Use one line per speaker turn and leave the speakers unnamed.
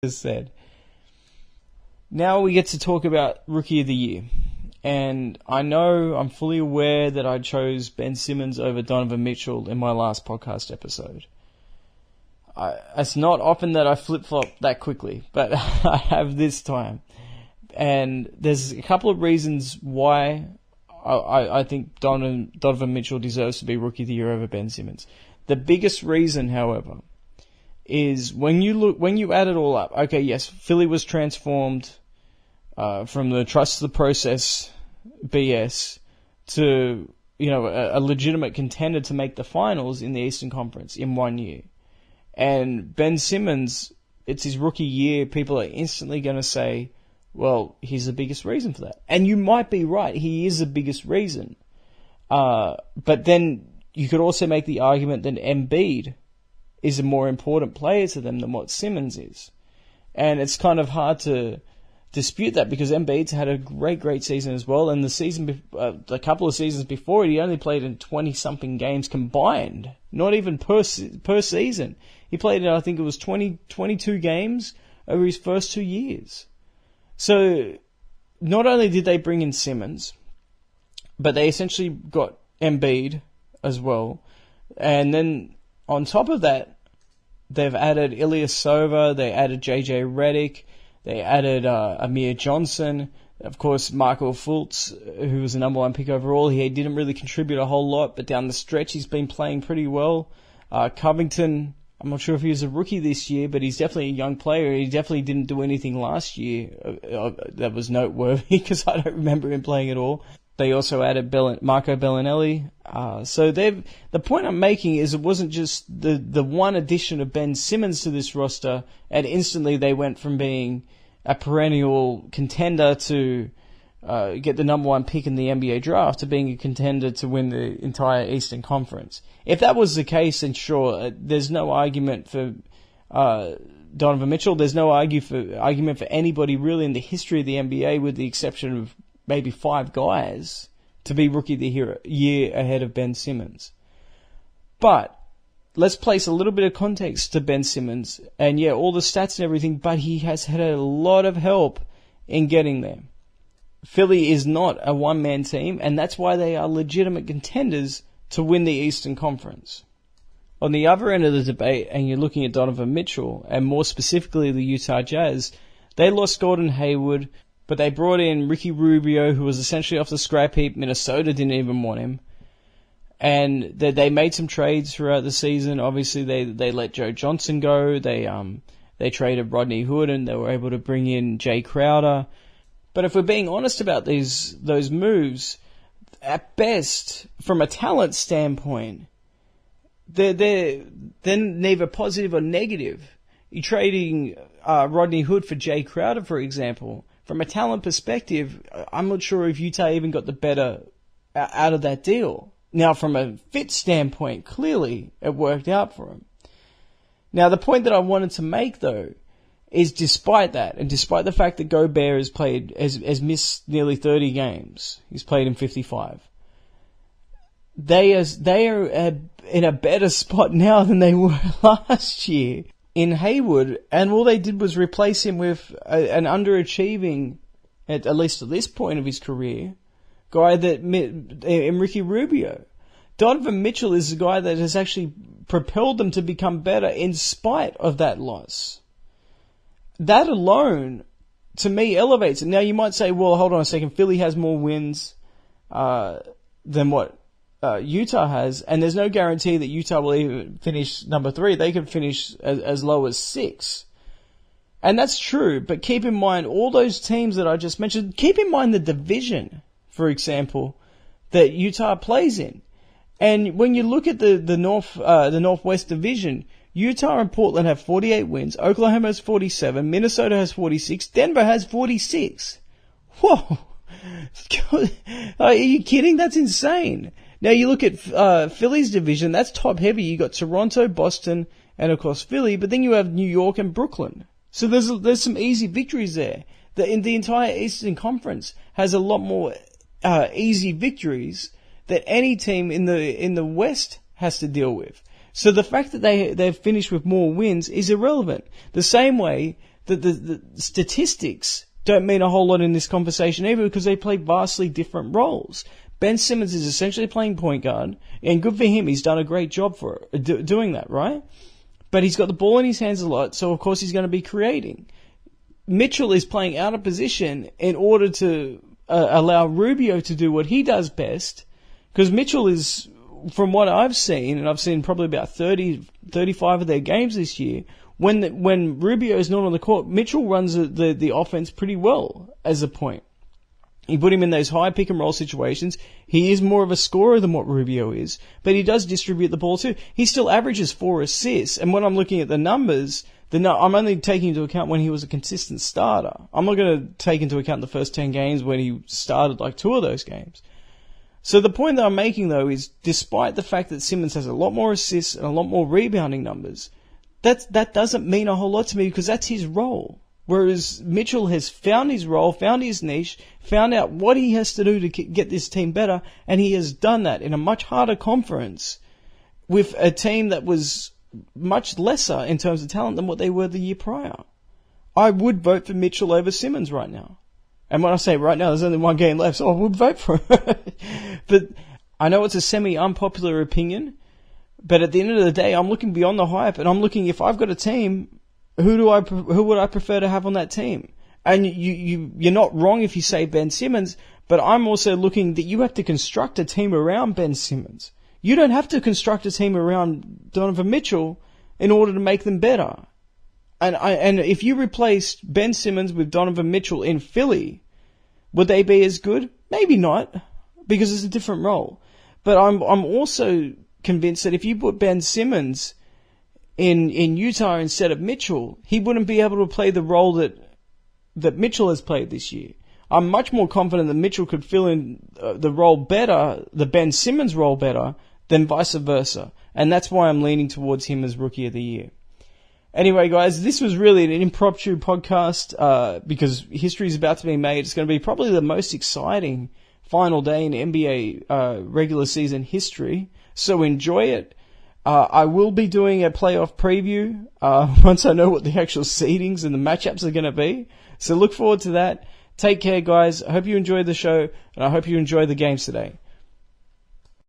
Just said. Now we get to talk about Rookie of the Year. And I know, I'm fully aware that I chose Ben Simmons over Donovan Mitchell in my last podcast episode. It's not often that I flip-flop that quickly, but I have this time. And there's a couple of reasons why I think Donovan Mitchell deserves to be Rookie of the Year over Ben Simmons. The biggest reason, however, is when you add it all up. Okay, yes, Philly was transformed from the trust the process BS to a legitimate contender to make the finals in the Eastern Conference in 1 year. And Ben Simmons, it's his rookie year. People are instantly going to say, well, he's the biggest reason for that. And you might be right. He is the biggest reason. But then you could also make the argument that Embiid is a more important player to them than what Simmons is. And it's kind of hard to dispute that because Embiid's had a great season as well. And a couple of seasons before it, he only played in 20-something games combined, not even per season. He played in, I think it was 22 games over his first 2 years. So not only did they bring in Simmons, but they essentially got Embiid as well. And then on top of that, they've added Ilyasova, they added JJ Redick, they added Amir Johnson, of course Marco Fultz, who was the number 1 pick overall. He didn't really contribute a whole lot, but down the stretch he's been playing pretty well. Covington, I'm not sure if he was a rookie this year, but he's definitely a young player. He definitely didn't do anything last year that was noteworthy because I don't remember him playing at all. They also added Marco Bellinelli. So the point I'm making is it wasn't just the one addition of Ben Simmons to this roster, and instantly they went from being a perennial contender to get the number 1 pick in the NBA draft to being a contender to win the entire Eastern Conference. If that was the case, then sure, there's no argument for Donovan Mitchell. There's no argument for anybody really in the history of the NBA, with the exception of maybe 5 guys, to be Rookie of the Year ahead of Ben Simmons. But let's place a little bit of context to Ben Simmons. And yeah, all the stats and everything, but he has had a lot of help in getting there. Philly is not a one-man team, and that's why they are legitimate contenders to win the Eastern Conference. On the other end of the debate, and you're looking at Donovan Mitchell, and more specifically the Utah Jazz, they lost Gordon Hayward, but they brought in Ricky Rubio, who was essentially off the scrap heap. Minnesota didn't even want him. And they made some trades throughout the season. Obviously, they let Joe Johnson go. They traded Rodney Hood, and they were able to bring in Jay Crowder. But if we're being honest about those moves, at best, from a talent standpoint, they're neither positive or negative. You're trading Rodney Hood for Jay Crowder, for example. From a talent perspective, I'm not sure if Utah even got the better out of that deal. Now, from a fit standpoint, clearly it worked out for him. Now, the point that I wanted to make, though, is despite that, and despite the fact that Gobert has missed nearly 30 games, he's played in 55, they are in a better spot now than they were last year. In Hayward, and all they did was replace him with an underachieving, at least at this point of his career, guy in Ricky Rubio. Donovan Mitchell is the guy that has actually propelled them to become better in spite of that loss. That alone, to me, elevates it. Now you might say, well, hold on a second, Philly has more wins than what Utah has, and there's no guarantee that Utah will even finish number 3. They could finish as low as 6. And that's true, but keep in mind all those teams that I just mentioned. Keep in mind the division, for example, that Utah plays in. And when you look at the Northwest Division, Utah and Portland have 48 wins, Oklahoma has 47, Minnesota has 46, Denver has 46. Whoa! Are you kidding? That's insane. Now you look at Philly's division, that's top heavy. You got Toronto, Boston, and of course Philly, but then you have New York and Brooklyn. So there's some easy victories there. The entire Eastern Conference has a lot more easy victories that any team in the West has to deal with. So the fact that they've finished with more wins is irrelevant. The same way the statistics don't mean a whole lot in this conversation either, because they play vastly different roles. Ben Simmons is essentially playing point guard, and good for him. He's done a great job for doing that, right? But he's got the ball in his hands a lot, so of course he's going to be creating. Mitchell is playing out of position in order to allow Rubio to do what he does best, because Mitchell is, from what I've seen, and I've seen probably about 30, 35 of their games this year, when Rubio is not on the court, Mitchell runs the offense pretty well as a point. You put him in those high pick and roll situations. He is more of a scorer than what Rubio is, but he does distribute the ball too. He still averages 4 assists, and when I'm looking at the numbers, I'm only taking into account when he was a consistent starter. I'm not going to take into account the first 10 games when he started like 2 of those games. So the point that I'm making, though, is despite the fact that Simmons has a lot more assists and a lot more rebounding numbers, that doesn't mean a whole lot to me, because that's his role. Whereas Mitchell has found his role, found his niche, found out what he has to do to get this team better, and he has done that in a much harder conference with a team that was much lesser in terms of talent than what they were the year prior. I would vote for Mitchell over Simmons right now. And when I say right now, there's only 1 game left, so I would vote for him. But I know it's a semi-unpopular opinion, but at the end of the day, I'm looking beyond the hype, and I'm looking, if I've got a team, who would I prefer to have on that team? And you're not wrong if you say Ben Simmons, but I'm also looking that you have to construct a team around Ben Simmons. You don't have to construct a team around Donovan Mitchell in order to make them better. And if you replaced Ben Simmons with Donovan Mitchell in Philly, would they be as good? Maybe not, because it's a different role. But I'm also convinced that if you put Ben Simmons in Utah instead of Mitchell, he wouldn't be able to play the role that Mitchell has played this year. I'm much more confident that Mitchell could fill in the role better, the Ben Simmons role better, than vice versa. And that's why I'm leaning towards him as Rookie of the Year. Anyway, guys, this was really an impromptu podcast because history is about to be made. It's going to be probably the most exciting final day in NBA regular season history. So enjoy it. I will be doing a playoff preview once I know what the actual seedings and the matchups are going to be. So look forward to that. Take care, guys. I hope you enjoyed the show, and I hope you enjoyed the games today.